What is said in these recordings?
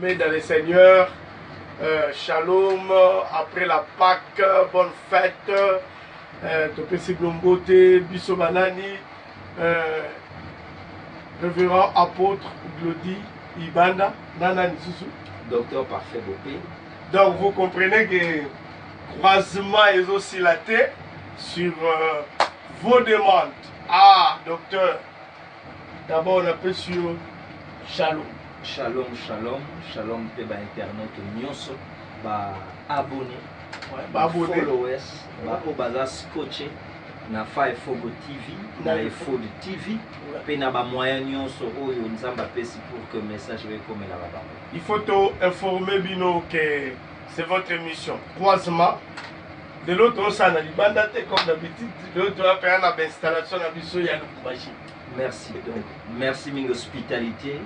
Mais dans les seigneurs, shalom, après la Pâque, bonne fête, Topesi Blombote, Bisso Banani, révérend apôtre Glody Ibanda, Nana Nisusu. Docteur Parfait Bopé. Donc vous comprenez que croisement est aussi laté sur vos demandes. Ah, docteur, d'abord on appelle sur shalom. Shalom, shalom, shalom, pe ba internaute nyonso, ba abonné, ba abonné, followers, ba obaza scotché na Fogo TV, na Fogo TV, pe na ba moyen nyonso oyo nzamba pesi pour que message we comme la ba. Il faut informer Bino que c'est votre émission croisement. De l'autre ça na libanda comme d'habitude, de l'autre on va faire une installation na biso ya Lubumbashi. Merci donc. Merci min hospitalité.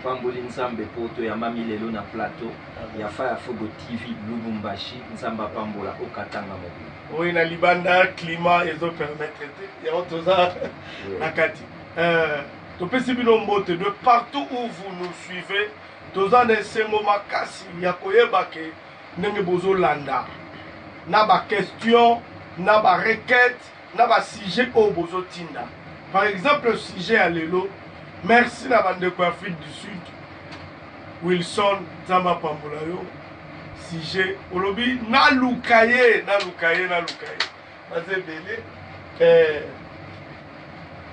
Pamboli nzambe poto ya mami lelo na plateau. Ya Fogo TV Lubumbashi nzamba pambola okatanga mobile. Oui, na libanda climat ezo permettre ya otoza nakati. Topesi bino mbote de partout où vous nous suivez. Toza na sengo makasi ya koyeba ke ndenge bozo landa. Na ba question, na ba requête, na ba sujet au bozo tinda. Par exemple, le sujet à l'élo, merci la bande de Afrique du Sud, Wilson Zamba Pambolayo, sujet, Olobi, na lukaye.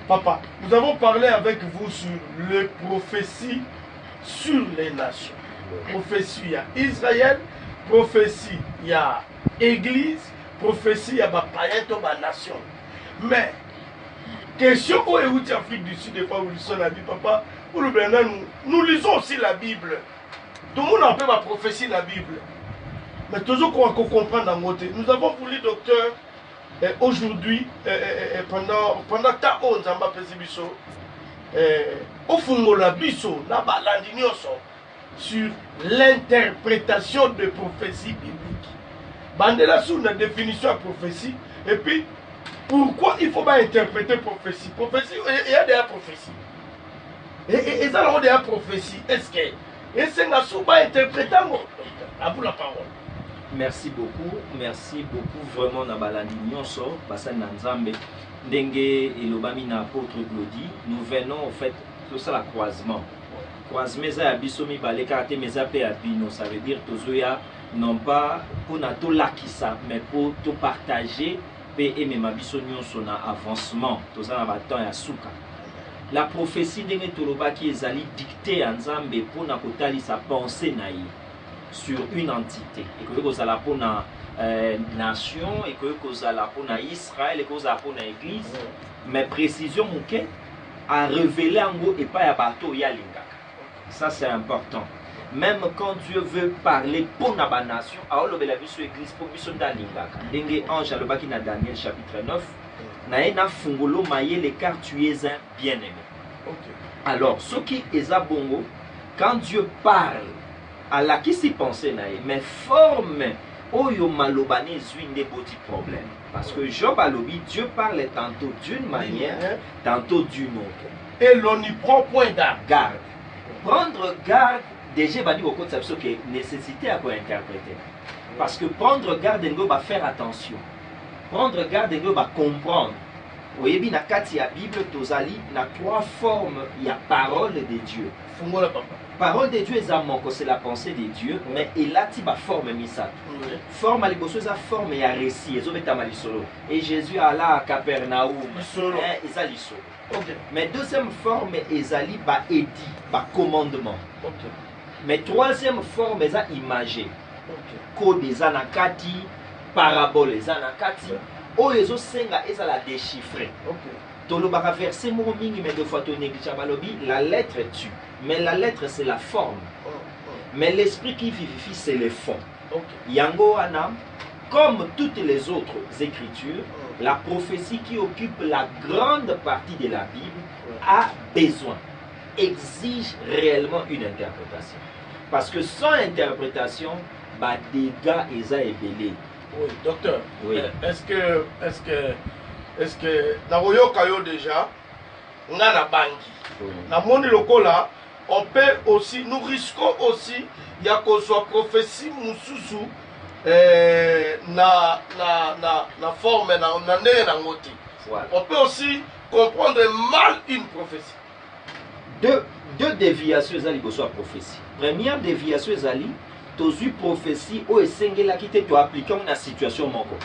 Papa, nous avons parlé avec vous sur les prophéties sur les nations. Prophétie, il y a Israël, prophétie, il y a Église, prophétie, il y a païen, nation. Mais, question où est l'Afrique du Sud, des fois, Wilson a dit, papa, nous lisons aussi la Bible. Tout le monde a fait ma prophétie dans la Bible. Mais toujours qu'on comprend dans notre. Nous avons voulu, docteur, aujourd'hui, pendant ta on Zamba Pesibiso, au fond la biso, na balandi nyonso, sur l'interprétation de prophéties bibliques. Bandela sous la définition de prophétie, et puis, pourquoi il faut pas interpréter prophétie? Prophétie, il y a des prophéties. Et ça, il y a des prophéties. Est-ce que c'est un souba interprétant? À vous la parole. Merci beaucoup vraiment na balandi nyonso basa na nzambe ndenge elobami na apôtre Glody. Nous venons en fait tout ça la croisement za ya biso mibale karte meza pe ya bino, ça veut dire tozoya non pas pour na to lakisa mais pour to partager pe emema biso nyonso na avancement toza na baton ya suka. La prophétie ndenge tolobaki ezali dictée ya nzambe pour na kotalisa pensée na ye sur une entité. Et que vous allez pour la nation, et que vous allez pour Israël, et que vous allez pour l'église. Mais précision, à révéler en gros et pas à bateau yalinga. Ça c'est important. Même quand Dieu veut parler pour la nation, alors le la vie sur l'église pour mission d'alinga. Dengue ange à l'obaki na Daniel chapitre 9. Naena fungolo maye les car tu es un bien-aimé. Alors ce qui est à bongo, quand Dieu parle, à la qui s'y pensait naïe, mais forme oyo malobane zui ne boti problème. Parce que Job alobi, Dieu parle tantôt d'une manière, tantôt d'une autre. Et l'on y prend point garde. Prendre garde, déjà badi au côté ça que nécessité à quoi interpréter. Parce que prendre garde ngo va faire attention. Prendre garde ngo va comprendre. Voyez bien, dans la Bible, tozali na trois formes, il y a parole de Dieu. Parole de Dieu c'est la pensée de Dieu, mais il a une forme misat. Forme à l'époque, c'est forme et un récit. Et Jésus alla à Capernaum. Mais deuxième forme, ezali ba édit, ba commandement. Mais troisième forme, eza imagé. Code eza nakati, parabole eza nakati. Oyo senga eza la déchiffrer. Tolobaka verset moko mingi mais deux fois to néglige balobi la lettre tue. Mais la lettre c'est la forme. Mais l'esprit qui vivifie c'est le fond. Yango ana comme toutes les autres écritures, la prophétie qui occupe la grande partie de la Bible a besoin, exige réellement une interprétation. Parce que sans interprétation, bah dégâts eza ebele. Oui, docteur. Oui. Est-ce que na royo kayo déjà nga na bangi. Na moni lokola on peut aussi, nous risquons aussi, il y a qu'on soit prophétie mususu na forme na ndenge na ngoti. Voilà. On peut aussi comprendre mal une prophétie. Deux déviations ezali boso prophétie. Première déviation ezali tozui prophétie o esengela kite to appliquer na situation moko.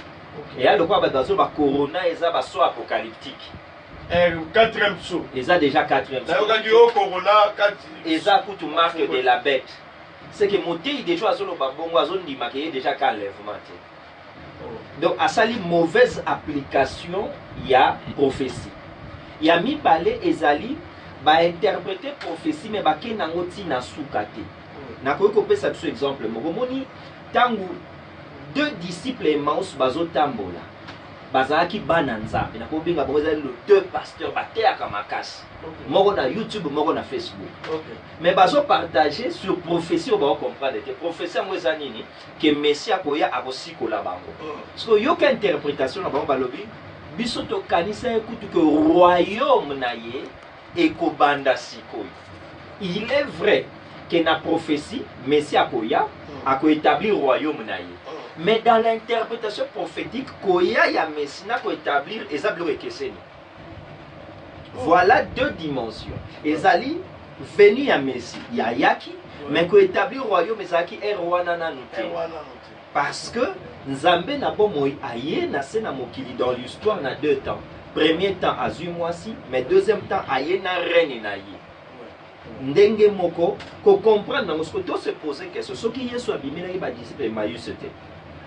Et là le quoi bazo ba corona eza ba so apocalyptique. Quatrième saut. Eza déjà quatrième saut. Corona eza kutu marque de la bête. C'est que moté déjà azolo ba bongo azondima ke déjà qu'enlèvement. Donc à sali mauvaise application il y a prophétie. Il y a mi balé ezali ba interpréter prophétie mais ba ke nango tina sukate. Na ko ko pesa biso exemple moko moni tangu deux disciples Emmaüs bazo tambola. Bazaki bana nzambe na ko binga bongo ezali deux pasteurs bateaka makasi. Moko na YouTube moko na Facebook. Mais bazo partager sur prophétie on va comprendre que prophétie mo ezanini que Messie akoya akosikola bango. Parce que yo ka interprétation na bango balobi biso to kanisa ekutu que royaume na ye ekobanda sikoyo. Il est vrai que na prophétie Messie akoya akoétablir royaume na ye. Mais dans l'interprétation prophétique koya ya Messie na ko établir ezablo ekeseni. Voilà deux dimensions. Ezali venu à Messie, ya yaki, mais ko établir royaume ezaki erwana na nuté. Parce que Nzambe na bomoy aye na sena mokili dans l'histoire na deux temps. Premier temps azui mwasi, mais deuxième temps aye na reine na ye. Ndenge moko ko comprendre na mosko to se poser question soki Yesu abimela ba disciple Emmaüs c'était.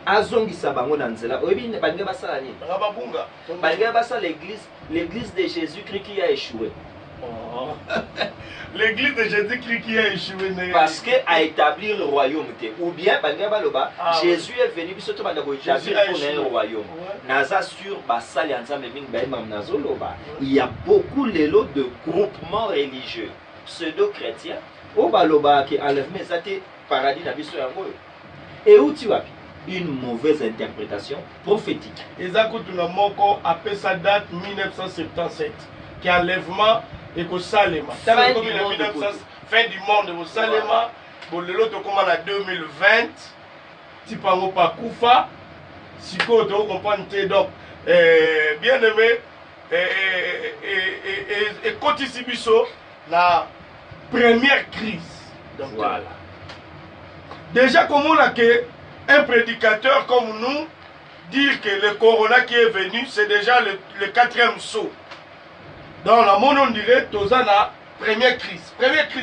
Azongisa bango na nzela oyebi bange basala nini rababunga bange basala l'église de Jésus-Christ qui a échoué. L'église de Jésus-Christ qui a échoué parce que a établi le royaume ou bien bange baloba Jésus est venu biso to banda ko établir pour un royaume naza sur basali ensemble mingi ba imam nazoloba il y a beaucoup lelo de groupements religieux pseudo-chrétiens au baloba qui enlèvement ezate paradis na biso yango et où tu vas une mauvaise interprétation prophétique. Ezakutuna moko appelle sa date 1977 qui enlèvement et que Salema. Fin du monde au Salema pour le lot comme en 2020 tipango pa kufa siko to comprendre donc bien aimé et kotisibiso la première crise. Donc voilà. Déjà comme on a que un prédicateur comme nous dire que le corona qui est venu c'est déjà le quatrième saut. Dans la monde on dirait Tozana première crise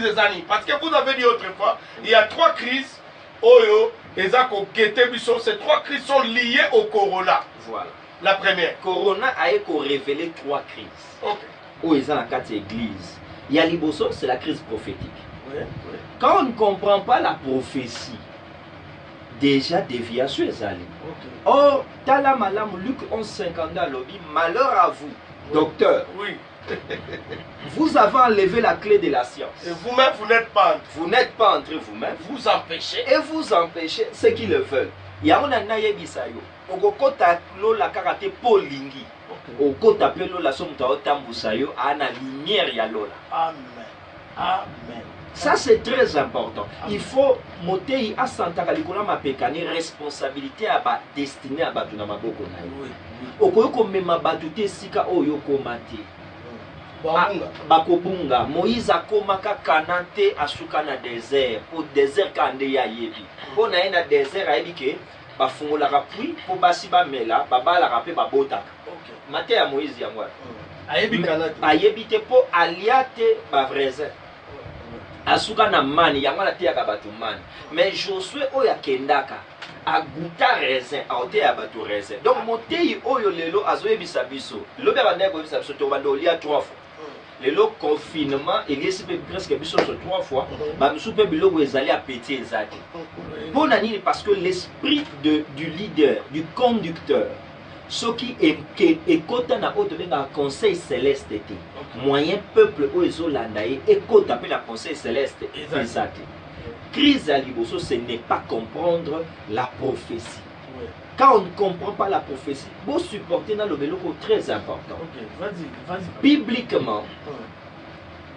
des années parce que vous avez dit autrefois il y a trois crises oyo ezako ketebiso ces trois crises sont liées au corona. Voilà. La première corona a révélé trois crises. OK. Où ils ont la quatre églises. Il y a Liboso, c'est la crise prophétique. Oui. Quand on ne comprend pas la prophétie déjà déviation ezali. Or, Tala Malam, Luc 11:52 lobby, malheur à vous, docteur. Oui. Vous avez enlevé la clé de la science. Et vous-même, vous n'êtes pas entré. Vous n'êtes pas entre vous-même. Vous empêchez. Et vous empêchez ceux qui le veulent. Yamona naye bisayo. Okokota lola karate polingi. Okota pe lola somta otambusayo ana lumière ya lola. Amen. Amen. Ça c'est très important. Il faut moter à Santa Calikola mapekani responsabilité à ba destiné à batuna maboko na yo. Okoyoko mema batute sika oyo komate. Bakobunga Moïse akomaka kanante asuka na désert au désert kande ya yebi. Pona na désert ayebi ke bafungolaka puis po basi bamela babalaka pe babotaka. Mate ya Moïse yango. Ayebi te po aliate ba vraisin. Asuka na mani yango na tiaka batu mani. Mais Josué oya kendaka aguta raisin aote ya batu raisin. Donc motei oyo lelo azoyebisa biso. Lobe banda ko bisa biso to bando lia 3 fois. Le confinement il est presque biso sur 3 fois. Ba biso pe biloko ezali apeti ezali. Bon nini parce que l'esprit du leader, du conducteur ce qui est côté na autre benga conseil céleste était moyen peuple oizo landaye et côté appelle la conseil céleste exact. Crise à liboso ce n'est pas comprendre la prophétie. Quand on ne comprend pas la prophétie, vous supportez dans le beloko très important. Vas-y. Bibliquement,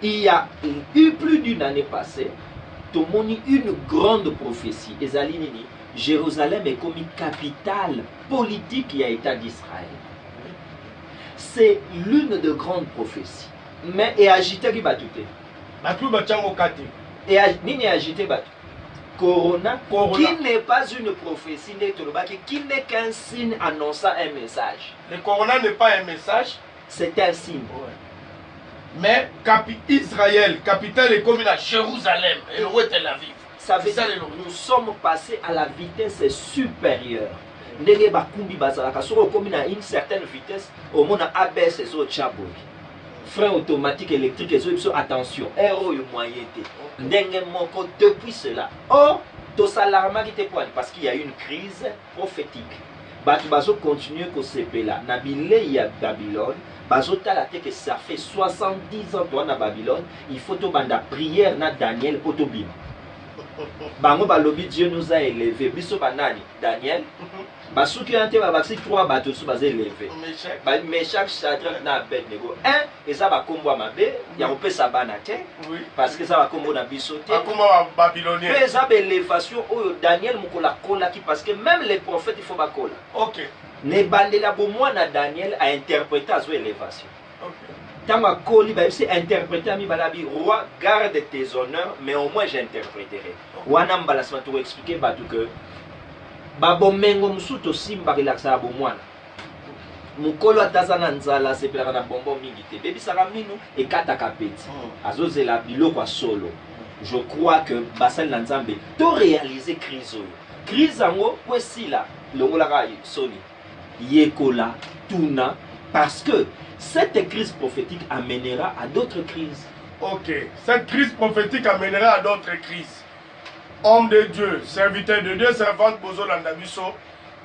il y a eu plus d'une année passée, tout le monde a une grande prophétie. Ezali nini, Jérusalem est comme une capitale politique qui a été d'Israël. C'est l'une de grandes prophéties. Mais et agité qui va tout. Et nini agité va tout. Corona, qui n'est pas une prophétie, qui n'est qu'un signe annonçant un message. Le Corona n'est pas un message. C'est un signe. Ouais. Mais Israël, capitale est comme à Jérusalem, et où est Tel Aviv. Ça veut dire que nous sommes passés à la vitesse supérieure. Ndenge bakumbi bazalaka soko komi na une certaine vitesse au monde ABS ezo chaboy. Frein automatique électrique ezo attention, héros yo moyen té. Ndenge moko depuis cela. Or to salarma qui te point parce qu'il y a une crise prophétique. Batu bazo continuer ko sepela na bilei ya Babylone. Bazo tala te que ça fait 70 ans toi na Babylone, il faut to banda prière na Daniel potobim. Bango balobi Dieu nous a élevés. Biso banani Daniel. Basuki ante babasi 3 bateaux sous basé élevé. Meshach, Shadrach na Abednego. Un et ça va combo mabe, ya opé sabana te. Parce que ça va combo na biso te. Combo babylonien. Mais ça élévation au Daniel mukola kola qui parce que même les prophètes il faut ba kola. OK. Ne bandela bo moi na Daniel a interprété à son élévation. OK. Tama koli ba c'est interprété à mi balabi roi garde tes honneurs mais au moins j'interpréterai. Wana mbalasma to expliquer ba tout que babomengo musuto simba relaxa bo mwana. Mukolo atazana nzala sepelaka na bombo mingi te. Bebisaka minu ekata kapeti. Azozela biloko a solo. Je crois que basal na nzambe to réaliser crise oyo. Crise ango kwesila longolaka soni. Yekola tuna parce que cette crise prophétique amènera à d'autres crises. OK. Cette crise prophétique amènera à d'autres crises. Homme de Dieu, serviteur de Dieu, servante Bozo Landabiso,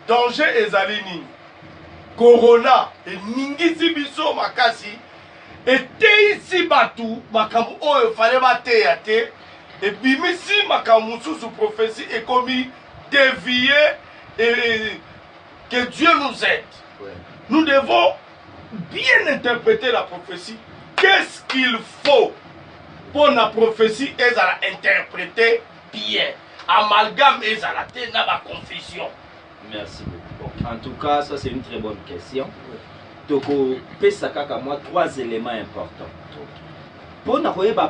danger ezalini. Corona et ningisi biso makasi et teisi batu makamu oyo fallait bater ate et bimisi makamu sous prophétie et commis dévier et que Dieu nous aide. Ouais. Nous devons bien interpréter la prophétie. Qu'est-ce qu'il faut pour la prophétie et à la interpréter bien? Amalgame et à la tête dans la confusion. Merci beaucoup. En tout cas, ça c'est une très bonne question. Donc, Pesakaka, moi, 3 éléments importants. Pour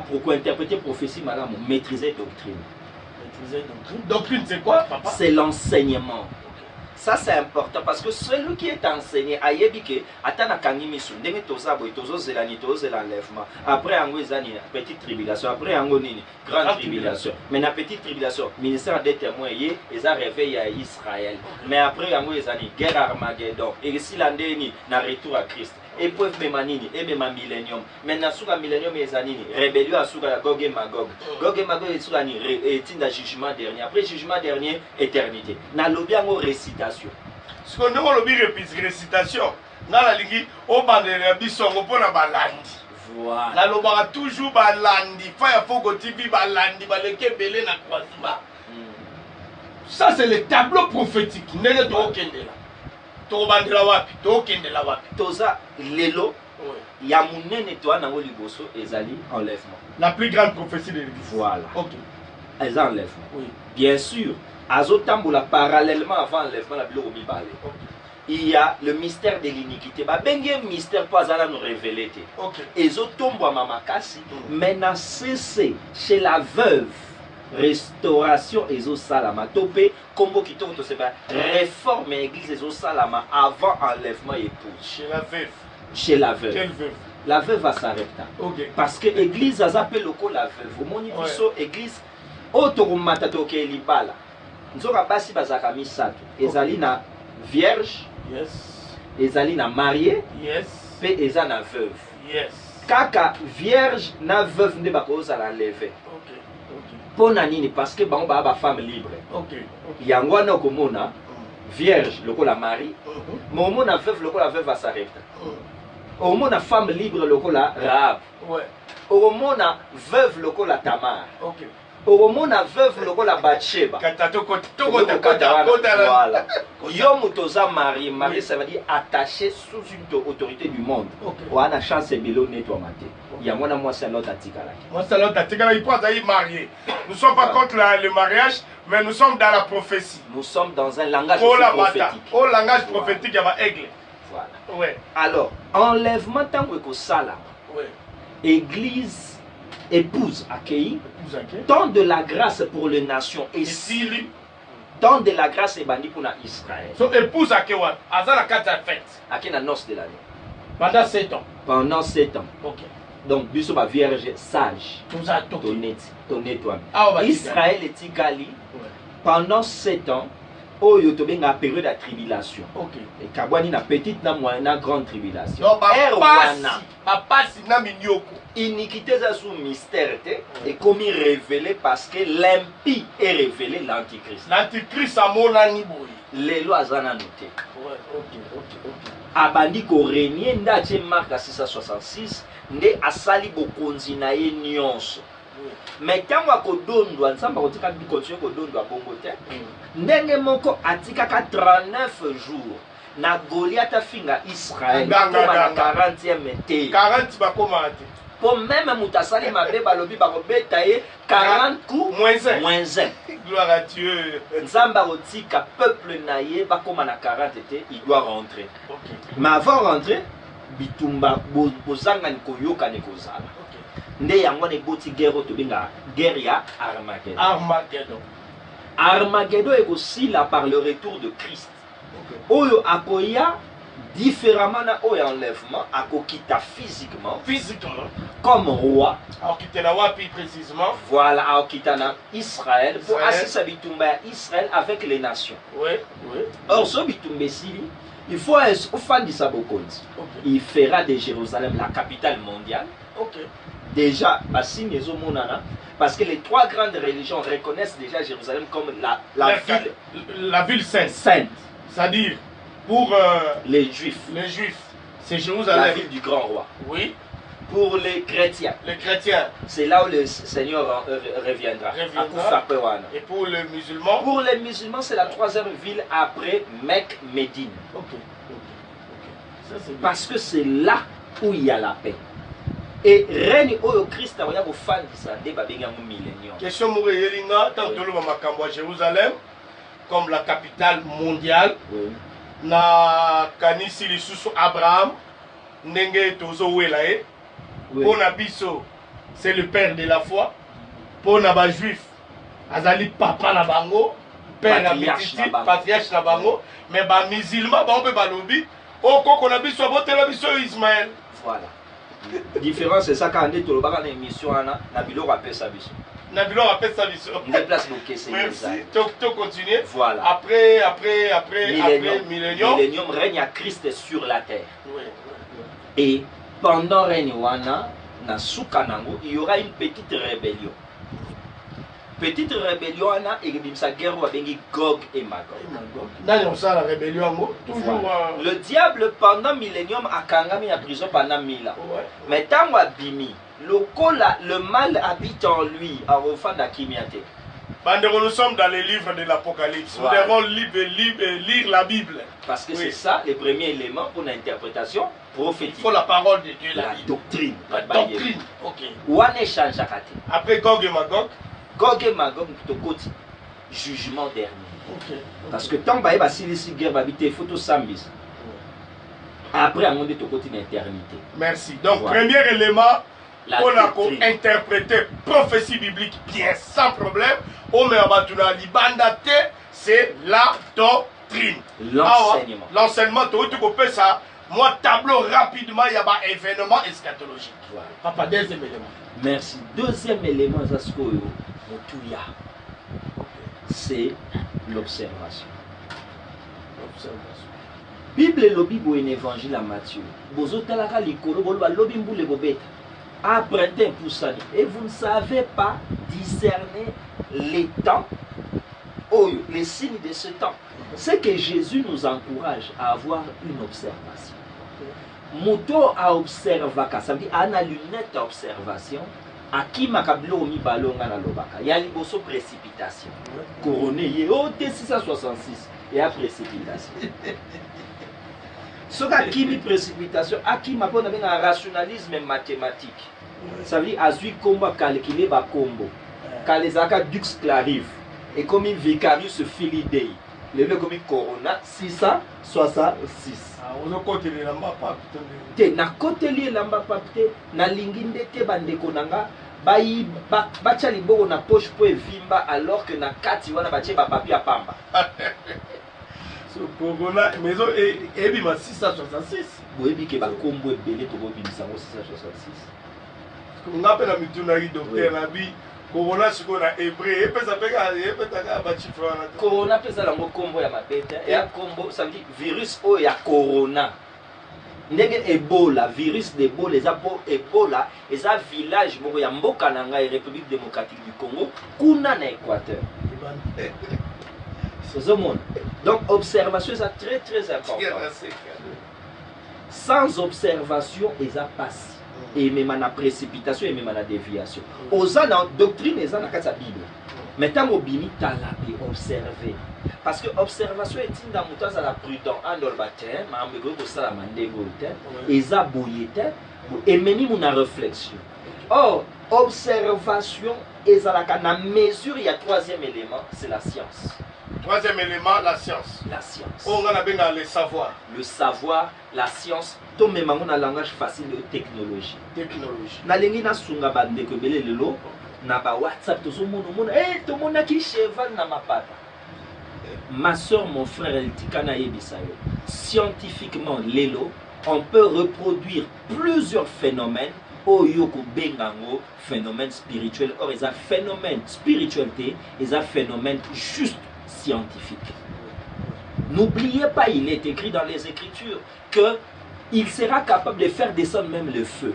pourquoi interpréter prophétie, madame, maîtriser doctrine. Maîtriser doctrine. Doctrine, c'est quoi, papa? C'est l'enseignement. Ça c'est important parce que celui qui est enseigné a yebike atana kangimisu ndenge toza boy tozo zelani tozo l'enlèvement après ango ezani petite tribulation après ango nini grande tribulation mais na petite tribulation ministère des témoins yé eza réveil à Israël mais après ango ezani guerre Armageddon et si landeni na retour à Christ épreuve memanini et même millénium maintenant sous la millénium ezanini rébellion à sous la Gog et Magog sous la etinda jugement dernier après jugement dernier éternité na lobi ango récitation. Ce qu'on a le récitation, dans la ligue, au bandera bisongo pour la balandi. Voilà. La lobara toujours balandi. Faya fogo TV balandi, baleke belé na kwazuma. Ça c'est le tableau prophétique. Nene to okendela. To bandela wapi, to okendela wapi. Toza lelo. Ya munene to ana ngo liboso ezali enlèvement. La plus grande prophétie de l'Église. Voilà. OK. Eza enlèvement. Oui. Bien sûr. Azotamboula parallèlement avant l'enlèvement la bilo mibale. Il y a le mystère de l'iniquité. Ba bengue mystère pas à nous révéler. OK. Ezotombo mamakasi maintenant cessé chez la veuve. Restauration ezo salama topé combo qui to se ba réforme église ezo salama avant enlèvement épouse. Chez la veuve. Chez la veuve. Quelle veuve? La veuve va s'arrêter. OK. Parce que église a appelé loco la veuve. Moni biso église autorumata toke libala. Nzoka basi bazaka misato ezali na vierge, yes, ezali na marié, yes, pe eza na veuve, yes. Kaka vierge na veuve nde bakoza la lever. OK. OK. Pona nini parce que bango ba femme libre. OK. Yango wana komona vierge lokola mari, mais omona veuve lokola veuve va s'arrêter. Omona femme libre lokola Rahab. Ouais. Omona veuve lokola Tamar. OK. okomona veuve lokola Bathsheba. Voilà. Yom toza marié. Marié, ça veut dire attaché sous une autorité du monde. On a chance de nettoyer maté. Il y a moi c'est l'autre atikala. Moi c'est l'autre atikala, il peut être marié. Nous ne sommes pas contre le mariage, mais nous sommes dans la prophétie. Nous sommes dans un langage prophétique. Au langage prophétique, il y a aigle. Voilà. Ouais. Alors, enlèvement tant que ça là. Ouais. Église épouse accueillie. Tant de la grâce pour les nations et Syrie. Tant de la grâce est bandit pour Israël. So épouse accueillie. Azala kata fête. Accueillie la noce de l'année. Pendant 7 ans. Pendant 7 ans. Ok. Donc, biso ba vierge sage. Tonnet toi. Israël est Tigali. Pendant 7 ans. Oyo to benga période de tribulation. OK. Et kabwani na petite na moyenne na grande tribulation. Papa si na minyoko. Iniquité za sous mystère et comme révélé parce que l'impie est révélé l'antichrist. L'antichrist a monani boy. Les lois azana noté. Ouais, OK. Abandi ko régner ndache Marc 666 nde asali bokonzi na ye nyonso. Mais quand on a kodondwa nzamba kotika bi continuer kodondwa bongo te. Ndenge moko atikaka 39 jours na Goliath afinga Israël comme na 40e été. 40 bakoma te. Pour même mutasali mabe balobi bakobeta ye 40 coups moins 1. Gloire à Dieu. Nzamba kotika peuple na ye bakoma na 40 été, il doit rentrer. OK. Mais avant rentrer bitumba bozanga ni koyoka ni kozala. Nde yango ne boti guerre to binga guerre ya Armageddon. Armageddon est aussi là par le retour de Christ. Oyo akoya différemment na oyo enlèvement akokita physiquement comme roi. Akokita na wapi précisément? Voilà, akokita na Israël pour assisa bitumba Israël avec les nations. Oui. Or so bitumba sili il faut ofandisa bokonzi. Il fera de Jérusalem la capitale mondiale. OK. Déjà, parce que les trois grandes religions reconnaissent déjà Jérusalem comme la ville sainte. C'est-à-dire, pour les Juifs, c'est Jérusalem. La ville du grand roi. Oui. Pour les chrétiens, c'est là où le Seigneur reviendra. Et pour les musulmans? Pour les musulmans, c'est la troisième ville après Mecque, Médine. OK. Parce que c'est là où il y a la paix. Et règne au Christ a au fan de sa débat millénium. Question Moureyelinga, tant que l'on m'a Jérusalem comme la capitale mondiale. Oui. Na kanisi lisusu Abraham ndenge tozo welae. Pour Nabiso, c'est le père de la foi. Pour Naba juif, azali papa na bango, père na mititi, patriarche na bango, mais ba musulman ba on peut balobi, o koko na biso botela biso Ismaël. Voilà. Différence c'est ça quand on est tout le bas dans l'émission na biloko appelle ça biso. Na biloko appelle ça biso. Déplace nos caisses. Merci. Tu continuer. Voilà. Après millénium. Millénium règne à Christ sur la terre. Oui. Et pendant règne wana na sukanango, il y aura une petite rébellion. Petite rébellion et sa guerre va venir Gog et Magog. Dans la rébellion, toujours. Le diable pendant millénium a kangami en prison pendant 1000 ans. Mais tant abimi, le mal habite en lui, à refant d'Akimiate. Nous sommes dans les livres de l'Apocalypse. Nous devons lire la Bible. Parce que c'est ça le premier élément pour l'interprétation prophétique. Il faut la parole de Dieu, la doctrine. La doctrine. Ok. Où on échange à côté. Après Gog et Magog. Gog et Magog, côté jugement dernier. Okay. Parce que tant que si guerre va habiter, il faut tout sambis. Après, on est au côté d'éternité. Merci. Donc, premier élément, on a interprété prophétie biblique bien, sans problème. C'est la doctrine. L'enseignement. L'enseignement, tu ça. Moi, tableau rapidement, il y a un événement eschatologique. Voilà. Papa, deuxième élément. Merci. Deuxième élément, c'est l'observation. Bible et lobby ou un évangile à Matthieu. Bozotalaka likolo bolwa lobby mbule bobeta. Apprenez pour ça. Et vous ne savez pas discerner les temps, les signes de ce temps. C'est que Jésus nous encourage à avoir une observation. Moto à observer, ça veut dire à la lunette d'observation, Akima kabilo mi balonga na lobaka. Ya liboso précipitation. Couronné ye ote 666 et à précipitation. Ce qui précipitation, Akima pon avec un rationalisme mathématique. Ça veut dire azui combo calculer ba combo. Kalezaka dux clarive et comme une vicarius filidei. Le comme une corona 666. On a côté les lamba pas. Te na côté les lamba pas te na linginde te bandeko nanga bayi bacha liboko na poche po evimba alors que na kati wana bache ba papier à pamba. So corona maison et bima 666. Boyebi ke ba combo ebele to bo bimisa 666. On appelle la mitunari docteur Nabi corona siko na hébreu et pesa peka et petaka ba chiffre wana. Corona pesa la combo ya mabeta et ya combo ça veut dire virus o ya corona. Ndenge Ebola, virus d'Ebola, les apo Ebola, les a village moko ya mboka na ngai République démocratique du Congo, kuna na Équateur. C'est ce monde. Donc observation c'est très très important. Sans observation, ils a passé. Et même en précipitation et même en déviation. Aux en doctrine, ils ont la Bible. Maintenant, au bimi, tu as observé. Parce que l'observation est une dans la prudence. En orbatin, ils ont bouillé et même une réflexion. Or, observation, ils ont la mesure, il y a troisième élément, c'est la science. Troisième élément, la science. La science. On a bien le savoir. Le savoir, la science, tout même un langage facile de technologie. Technologie. Na lengi na sunga bande ko belé lelo na ba WhatsApp to mona to mona ki cheval na mapata. Ma soeur, mon frère, elle dit kana yebisayo. Scientifiquement lelo, on peut reproduire plusieurs phénomènes au yoko bengango phénomène spirituel. Or ils a phénomène spiritualité, ils a phénomène juste scientifique. N'oubliez pas, il est écrit dans les Écritures que il sera capable de faire descendre même le feu.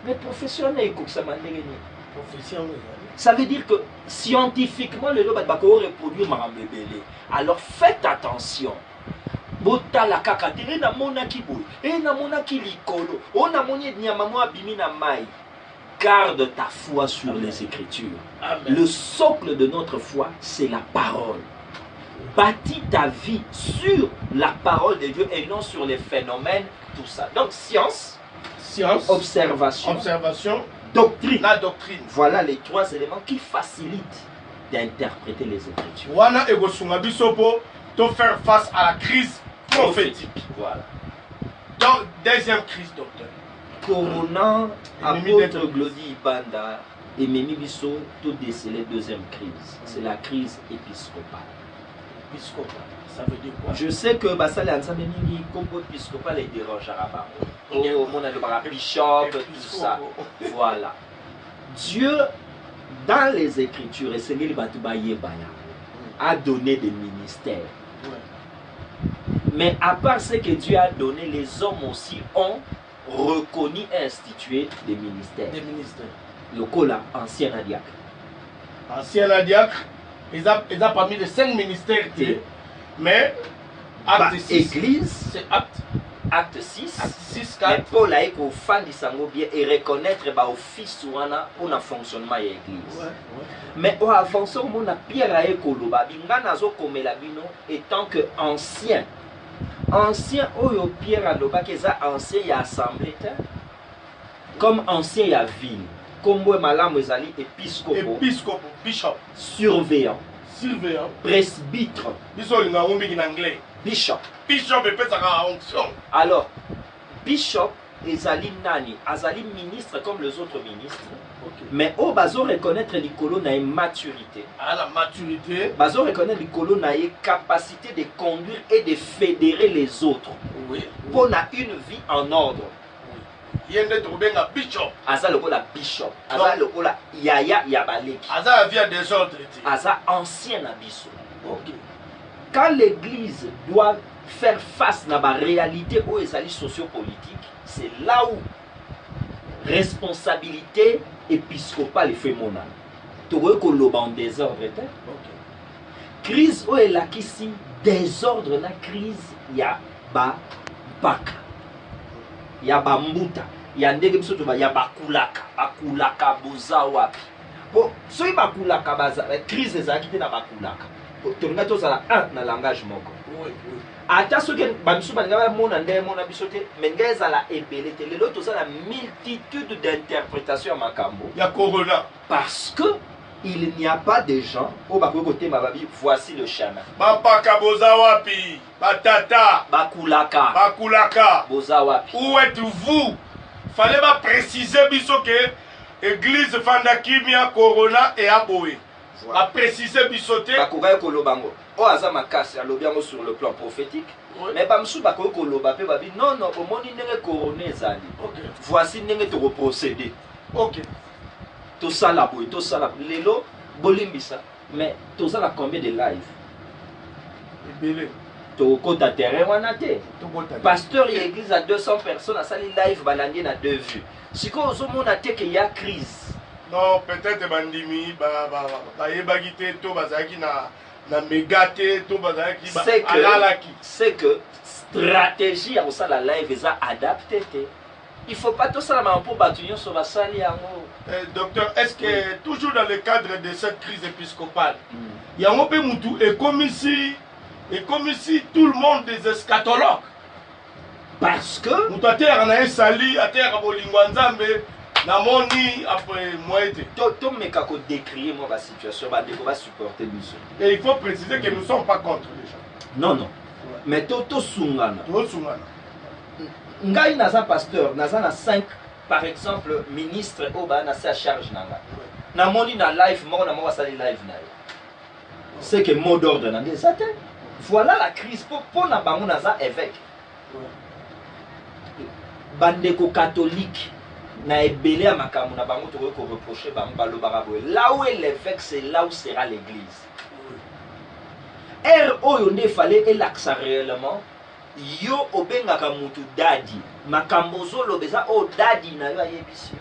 Les professionnels, ça veut dire que scientifiquement, le lobe va reproduire Marambébélé. Alors faites attention. Bota la kakatele na mona kiboui, et na mona kilikolo, on a moni nyamamo abimi na mai. Garde ta foi sur les Écritures. Amen. Le socle de notre foi, c'est la parole. Bâtis ta vie sur la parole de Dieu et non sur les phénomènes, tout ça. Donc science, observation, doctrine. La doctrine. Voilà les trois éléments qui facilitent d'interpréter les Écritures. Wana egosunga bisopo to faire face à la crise prophétique. Voilà. Donc deuxième crise, docteur. Corona, apôtre Glody Ibanda et Memi Bisso, tout décelé deuxième crise. C'est la crise épiscopale. Ça veut dire quoi? Je sais que Bassal et Ansame Mingi, compo épiscopal, il dérangera pas. On est au monde, le bishop, tout ça. Voilà. Dieu, dans les Écritures, a donné des ministères. Mais à part ce que Dieu a donné, les hommes aussi ont reconnu et institué des ministères. Des ministères. Le cola, ancien adiacre. Ancien adiacre. Ils ont parmi les 5 ministères, mais acte 6, Église, c'est acte 6, acte 6, 4. Mais Paul a été fan du sango bien et reconnaître l'office pour le fonctionnement de l'église. Mais au avance, on a Pierre a ekoloba bingana zo komela bino étant que ancien oyo Pierre a loba que ça ancien y a assemblée comme ancien y a ville. Comme malam ezali épiscopo, bishop, surveillant, presbytre, bishop onction. Alors, bishop ezali nani, azali ministre comme les autres ministres. Okay. Mais au bazo reconnaître l'icolo na maturité. À la maturité. Bazo reconnaître l'icolo na capacité de conduire et de fédérer les autres. Oui. Pour na une vie en ordre. Bishop. Aza lokola bishop. Aza lokola yaya yabaleki. Aza vient des ordres. Aza ancien na biso. Ok. Quand l'église doit faire face à la réalité où elle est sociopolitique, c'est là où responsabilité épiscopale est fait monal. Tu vois que l'on en désordre. Crise où elle a ici désordre, la crise, il y a ba baka. Il y a bambuta. ya ndenge biso to ba ya bakulaka boza wapi bon soki bakulaka baza crise ezalaki te na bakulaka tolinga tozala un na langage moko ata soki bamisu balinga bamona nde mona biso te me ngai ezala ebele te lelo toza na multitude d'interprétation ya makambo ya corona parce que il n'y a pas de gens au bakoki kotema babi voici le chemin bapaka boza wapi batata bakulaka boza wapi où êtes-vous fallait pas préciser biso que église fandakimia corona et aboé a préciser biso te bakoki kolobango o aza makasi alobi yango sur le plan prophétique mais bamisusu bakoki koloba mpe babi non omoni ndenge corona ezali voici ndenge tokoprocéder tosala boye tosala lelo bolimbisa mais tozala combien de live ebele tokota terrain wana te pasteur ya église à 200 personnes asali live balandi na 2 vues sikoyo ozomona te ke ya crise non peut-être bandimi bayebaki te to bazalaki na méga te to bazalaki alalaki c'est que stratégie ya kosala live eza adapté te il faut pas tout ça pour battre sur la salle. Docteur, est-ce que toujours dans le cadre de cette crise épiscopale, il y a un peu moutou et comme ici tout le monde des eschatologues. Parce que nous avons un sali, à terre à Bolingwanzambe, namoni après moi été. Tout me kako décrire moi la situation, bah de va supporter nous. Et il faut préciser que nous ne sommes pas contre les gens. Non non. Mais tout sungana. Tout sungana. Ngai naza pasteur, naza na 5 par exemple ministre oba na sa charge nanga. Na moni na live moko na moko sali live na yo. C'est que mot d'ordre na ngai ça te. Voilà la crise pour na bango naza évêque. Bandeko catholique na ebele ya makambo na bango to ko reprocher bango balobaka boye. Là où est l'évêque, c'est là où sera l'église. R.O. il fallait élaxer réellement. Yo obengaka mutu dadi makambo zolo beza o dadi na yo ayebisi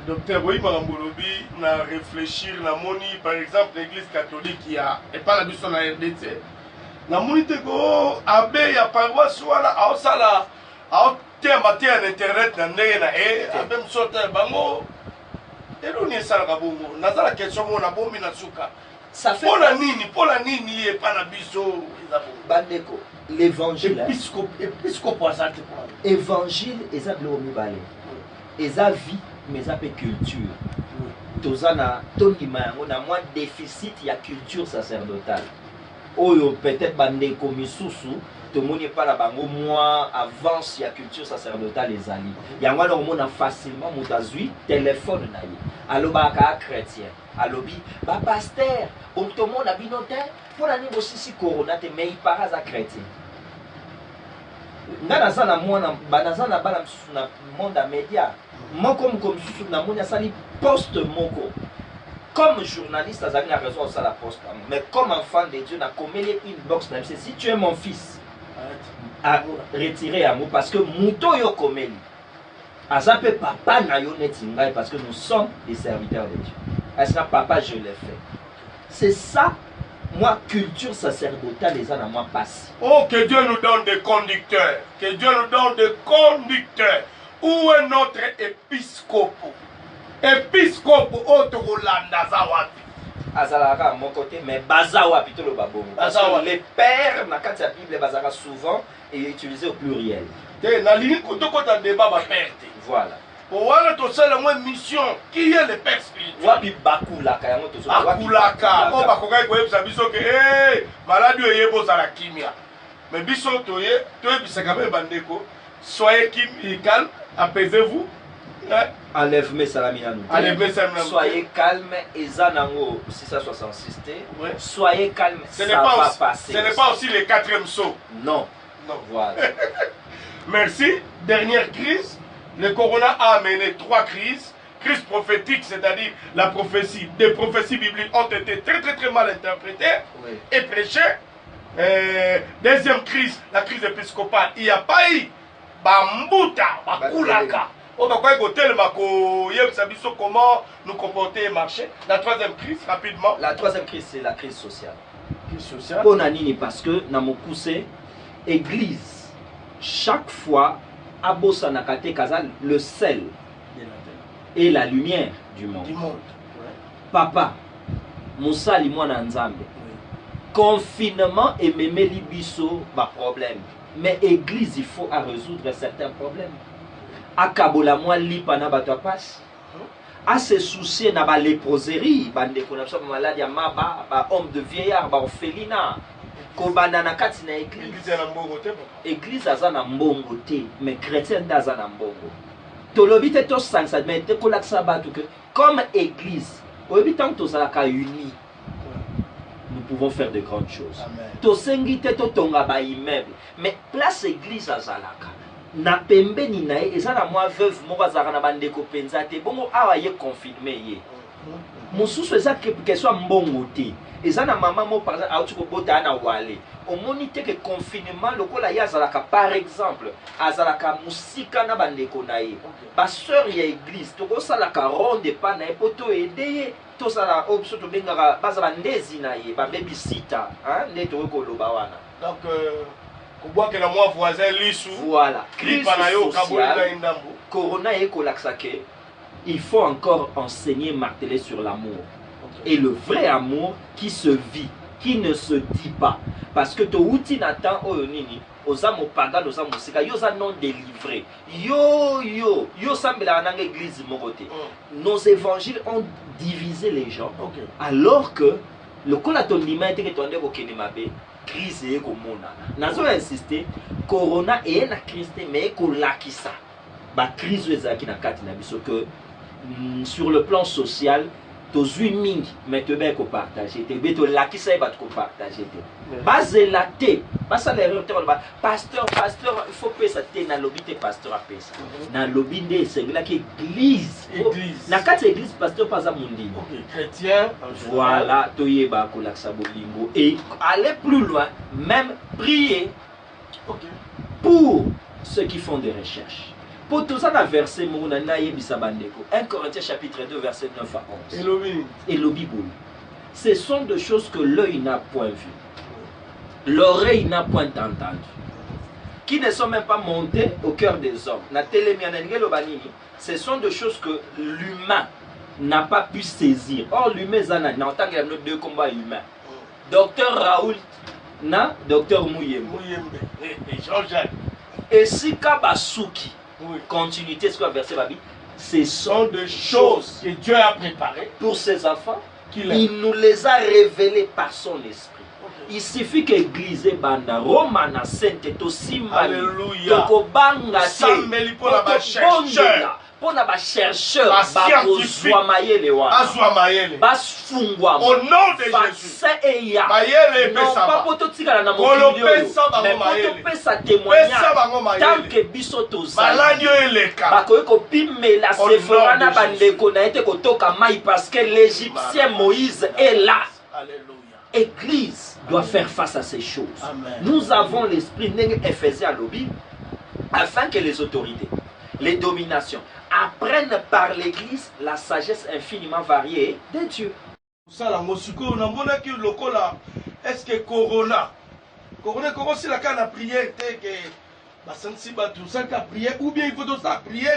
docteur oui makambo lobi na réfléchir na moni par exemple l'église catholique ya et pas la biso na RDC na moni te ko abe ya paroisse wala aosala tema te na internet na ndenge na abe msota bango eloni esalaka bongo nazala question mo na bombi na suka ça fait pola nini et pas na biso bandeko l'évangile évangile eza bilo mibale eza vie mais eza pe culture toza na tondima yango na mwa déficit ya culture sacerdotale oyo peut-être bandeko misusu tomoni epa na bango mwa avance ya culture sacerdotale ezali yango wana omona facilement moto azwi telefone na ye alobaka chrétien alobi bapaster omtomona bino te mpona nini bosisi corona te mais ipara aza chrétien nga naza na mwana naza na bana misusu na monde ya média moko moko misusu namoni asali poste moko comme journaliste azali na raison osala poste mais comme enfant de Dieu nakomeli inbox na biso si tu es mon fils à retirer à moi parce que muto yo komeli aza pe papa na yo neti ngai parce que nous sommes des serviteurs de Dieu est-ce que papa je l'ai fait c'est ça moi culture sacerdotale les ana moi passe oh que Dieu nous donne des conducteurs que Dieu nous donne des conducteurs où est notre épiscope autre Rolanda Zawati azalaka mon côté mais baza wapi to lo babongo parce que les pères na kati ya Bible bazaka souvent et utilisé au pluriel te na ligne ko ta débat ba père voilà pour voir to seul moins mission qui est le père spirituel wapi bakulaka yango to bakulaka o bakokai ko yebisa biso ke maladie yebo za la kimia mais biso to yebisa même bandeko soyez calme apaisez-vous enlève-moi salamina nous. Soyez calme et zanango 666 soyez calme. Ce n'est pas passer. Ce n'est pas aussi le 4e saut. Non. Non. Voilà. Merci. Dernière crise. Le corona a amené 3 crises. Crise prophétique, c'est-à-dire la prophétie. Des prophéties bibliques ont été très mal interprétées et prêchées. Deuxième crise, la crise épiscopale. Il n'y a pas eu bambuta, bakulaka. On va comment nous comporter et marcher. La 3e crise, rapidement. La 3e crise, c'est la crise sociale. Crise sociale. Pour Nanini, parce que dans mon poussé, église, chaque fois, abosa nakate kaza le sel et la lumière du monde. Papa, musali mwana nzambe. Confinement et memeli biso ba problème. Mais église il faut à résoudre certains problèmes. Akabola moi lipa na bato passe. À se soucier na ba léproserie, bande konapso maladie ya maba, ba homme de vieillard, ba orphelinat. Kobanda na kati na église. Église aza na mbongo te, mais chrétien daza na mbongo. Tolobi te to sansa mais te kolaksa batu que comme église, oyebi tant to zalaka uni. Nous pouvons faire de grandes choses. Tosengi te to tonga ba immeuble, mais place église azalaka. Na pembe ni na eza na moi veuve moko azalaka na bandeko penza te bongo awa ye confirmer ye. Mosusu eza que soit mbongo te. Eza na maman mo par exemple auti ko bota na wale. Omoni te que confinement lokola ya azalaka par exemple azalaka musika na bandeko na ye. Ba sœur ya église to ko sala ka ronde pa na poto aider to sala opso to bengaka bazala ndezi na ye ba babysitter hein ne to ko loba wana. Donc voilà. Crise sociale, Corona et Kolaksake, il faut encore enseigner, marteler sur l'amour. Et le vrai amour qui se vit, qui ne se dit pas. Parce que to outi natan oyonini, osamo paga, osamo sika, yo non délivré. Yo sambela anang église morote. Nos évangiles ont divisé les gens. Alors que le colaton lima était que ton deko kenemabe. Crise et komona. Nazo insister, Corona et na crise mais kolakisa. Ba crise ezaki na kati na biso que sur le plan social, to zui mingi mais te be ko partager te be to lakisa e ba ko partager te. Bazela te, basa l'erreur te ba pasteur il faut payer ça te na lobby te pasteur a payer ça. Na lobby nde sengela ki église. Na kati église pasteur pas za mundi. Chrétien voilà, to yeba ko lakisa bolingo et aller plus loin, même prier pour ceux qui font des recherches. Pour tout ça, dans le verset 1 Corinthiens chapitre 2, verset 9 à 11. Et l'obiboul. Ce sont des choses que l'œil n'a point vues, l'oreille n'a point entendu, qui ne sont même pas montées au cœur des hommes. Ce sont des choses que l'humain n'a pas pu saisir. Or, l'humain, il entend qu'il y a deux combats humains. Docteur Raoul, na docteur Mouyembe. Et Jean-Jacques. Et Sika Basuki. Continuité, ce qu'on a versé Babi. Ce sont des choses que Dieu a préparées pour ses enfants. Il nous les a révélées par son esprit. Il suffit que l'église banda Romana Sainte Tosimba Tokobanga Sambeli pour la chercheur. Pour la chercheur, au nom de Jésus, non pas pour tout tigala na mokili mais pour tout sa témoignage tant que biso tozali bakoki kopimela Sephora na bandeko na ete kotoka mai parce que l'Égyptien Moïse est là. Église doit faire face à ces choses. Nous avons l'esprit nègre Éphésiens lobby afin que les autorités, les dominations apprennent par l'église la sagesse infiniment variée de Dieu. Est-ce que Corona c'est la canne à prière ou bien il faut tout ça prier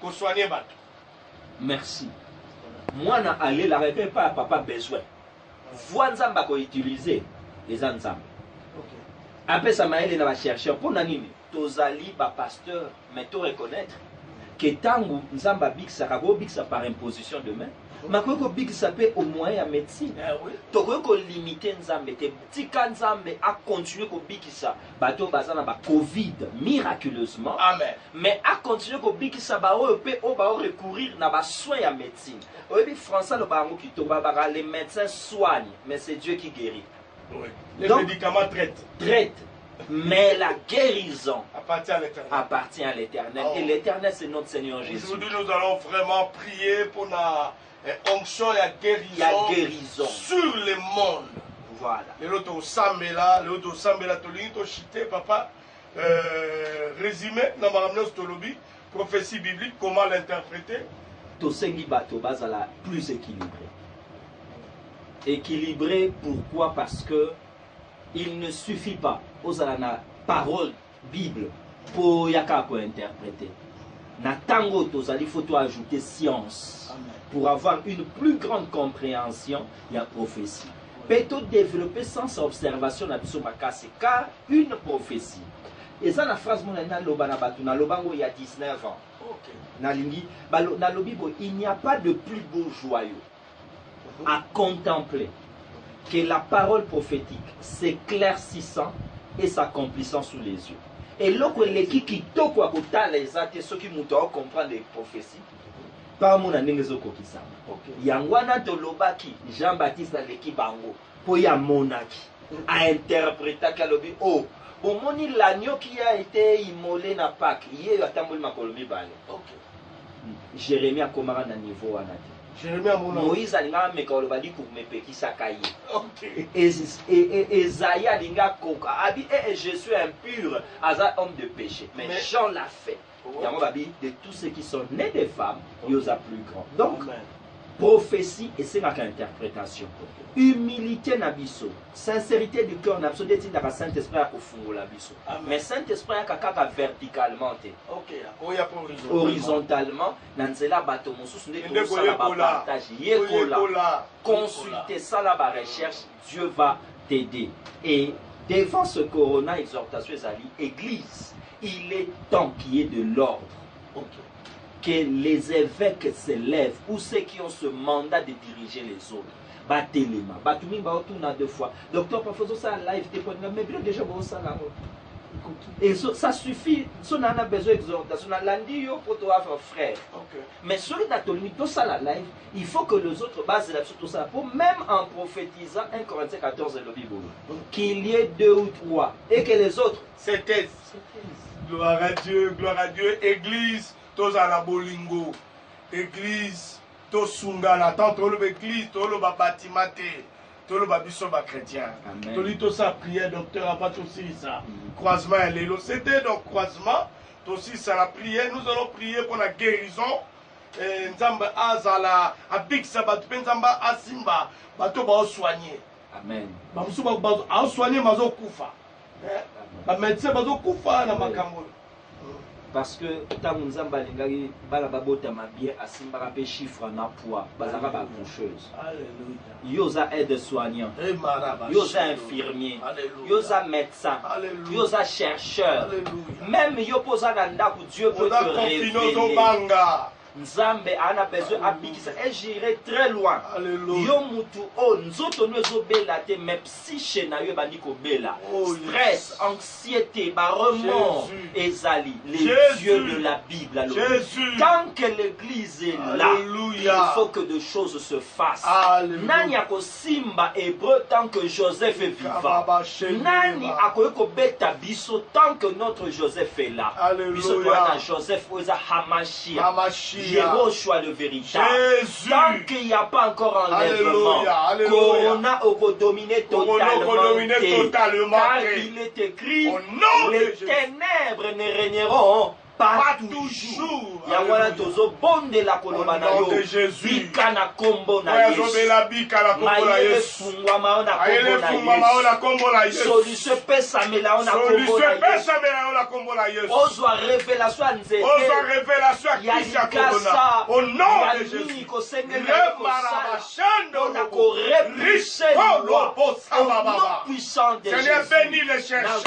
qu'on soigne bateau. Merci. Moi na aller la répète pas à papa besoin. Voix nzamba ko utiliser les ensemble. Après ça m'a aidé à chercher pour nanini. Tozali ba pasteur mais to reconnaître que tangu nzamba biksa kabo biksa par imposition de main makoko biksa pe au moyen à médecine to ko limiter nzambe te tika nzambe a continuer ko bikisa bato bazana ba covid miraculeusement amen mais a continuer ko bikisa ba o pe o ba recourir na ba soins à médecine oyebi français le bango ki to ba les médecins soignent mais c'est Dieu qui guérit. Les médicaments traitent. Mais la guérison appartient à l'Éternel. Et l'Éternel, c'est notre Seigneur Jésus. Aujourd'hui, nous allons vraiment prier pour la onction et la guérison sur le monde. Voilà. L'autre Sambela, Tolito Chité, papa, résumé, dans ma prophétie biblique, comment l'interpréter? Tosengi Bato Bazala plus équilibré. Équilibré, pourquoi? Parce que il ne suffit pas aux alana parole Bible pour yaka ko interpréter. Na tango tozali faut ajouter science. Amen. Pour avoir une plus grande compréhension, il y a prophétie. Peut-on développer sans observation na biso makasi car une prophétie. Et ça la phrase mon na loba na batu na lobango il y a 19 ans. Ok. Na lingi na lobibo il n'y a pas de plus beau joyau à contempler que la parole prophétique s'éclaircissant et s'accomplissant sous les yeux. Et lorsque l'équipe qui toko à côté les athées, ceux qui m'ont comprendre les prophéties, par mon année les autres qui savent. Yangwana tolobaki Jean-Baptiste dans l'équipe bango pour ya monaki a interprété kalobi oh bon moni l'agneau qui a été immolé na Pâques hier atamboli makolomi bale. Jérémie a comara na niveau anati. Moïse alinga mekolobali pour me pekisa kaye. Esaïe alinga koka abi je suis impur asa homme de péché mais Jean l'a fait. De tous ceux qui sont nés des femmes, il y a plus grand. Donc, prophétie et c'est ma interprétation. Humilité nabiso, sincérité du cœur nabiso, des titres de Saint-Esprit au fond nabiso. Mais Saint-Esprit a kaka verticalement horizontalement, nanzela bato mosusu ndeko sala ba partage yekola. Consulter ça la recherche, Dieu va t'aider. Et devant ce corona exhortation ezali église. Il est temps qu'il y ait de l'ordre. Que les évêques se lèvent ou ceux qui ont ce mandat de diriger les autres. Batelema. Batumi ba otuna deux fois. Docteur parfois ça live mais bien déjà bon ça là. Et ça suffit. Si on a besoin d'exhortation, on a lundi pour toi frère. Mais sur le tout ça la live, il faut que les autres basent là sur tout ça. Pour même en prophétisant 1 Corinthiens 14 de l'Obibo, qu'il y ait 2 ou 3 et que les autres c'était. Gloire à Dieu, église, tous à la bolingo, église, tous sungala, tant tout le église, tout le bâtimate, tout le biso chrétien. Tout ça prière, docteur, pas aussi ça. Croisement et l'élo, c'était donc croisement, aussi ça la prière, nous allons prier pour la guérison. Nzamba azala, abik sabat, nzamba asimba, bato ba soigner. Amen. Ba musu ba soigner mazo kufa. Médecin bazo kufa na makambo. Parce que tant Nzamba lingaki bala babota mabie asimba pe chiffre na poids, bazaka ba coucheuse. Alléluia. Yoza aide soignant. Yoza infirmier. Yoza médecin. Yoza chercheur. Même yo posa na ndaku Dieu peut te révéler. Nzambe ana besoin abikisa et j'irai très loin. Yo mutu o nzoto no bela te mais psyché na yo bandi ko bela. Stress, anxiété, remords ezali les dieux de la Bible. Tant que l'église est là, il faut que des choses se fassent. Nani ako simba hébreu tant que Joseph est vivant. Nani ako ko beta biso tant que notre Joseph est là. Biso doit Joseph oza Hamashia. Yéhoshua le véritable. Jésus. Tant qu'il n'y a pas encore enlèvement, Corona a dominé totalement. Car il est écrit, les ténèbres ne régneront pas toujours. Yawala tozo bonde la koloma na yo. Bika na kombo na Yesu. Mayele fungwa maona kombo na Yesu. Solution pesa mela ona kombo na Yesu. Ozwa révélation nzete. Ozwa révélation kisha korona. Au nom de Jésus. Ko sengela ko sa. On a ko réplicher au nom puissant de Jésus. Seigneur, bénis les chercheurs.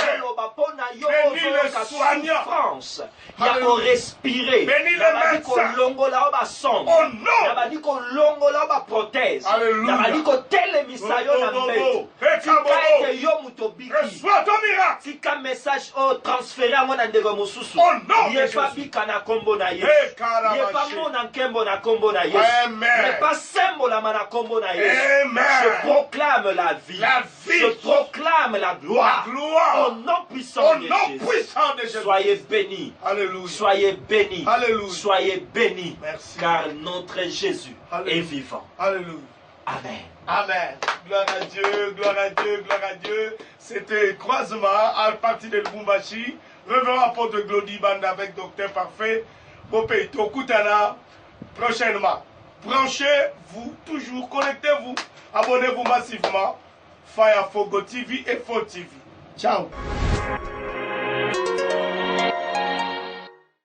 Bénis les soignants. France. Il y a qu'on respirer. Bénis les médecins. Longola ba son. Oh non. Il y a qu'on longola ba prothèse. Alléluia. Il y a qu'on telemisayo na mbeto. Tika yo mutobiki. Reçois ton miracle. Tika message au transféré à mon andego mususu. Oh non. Il est pas bika na kombo na Yesu. Il est pas mon nkembo na kombo na Yesu. Amen. Il est pas sembo la mana kombo na Yesu. Amen. Je proclame la vie. La vie. Je proclame la gloire. La gloire. Au nom puissant de Jésus. Soyez bénis. Alléluia. Soyez bénis. Alléluia. Soyez bénis. Merci. Car notre Jésus Alléluia. est vivant. Alléluia. Amen. Amen. Gloire à Dieu, gloire à Dieu, gloire à Dieu. C'était croisement à partir de Lubumbashi. Révérend apôtre Glody Band avec Docteur Parfait. Bopé Tokutana. Prochainement. Branchez-vous toujours, connectez-vous, abonnez-vous massivement. Fire Fogo TV et Fo TV. Ciao.